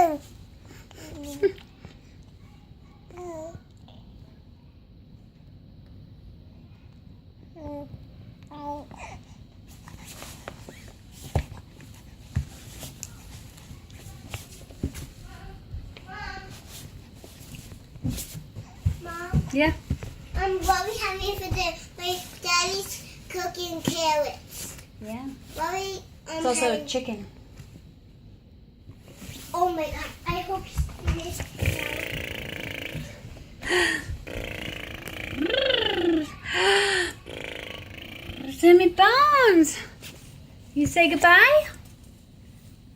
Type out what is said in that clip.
Mom, Yeah. what we having for dinner? My daddy's cooking carrots. Yeah. What we It's also having... chicken. Oh my god! I hope he's finished. Jimmy Bones. You say goodbye?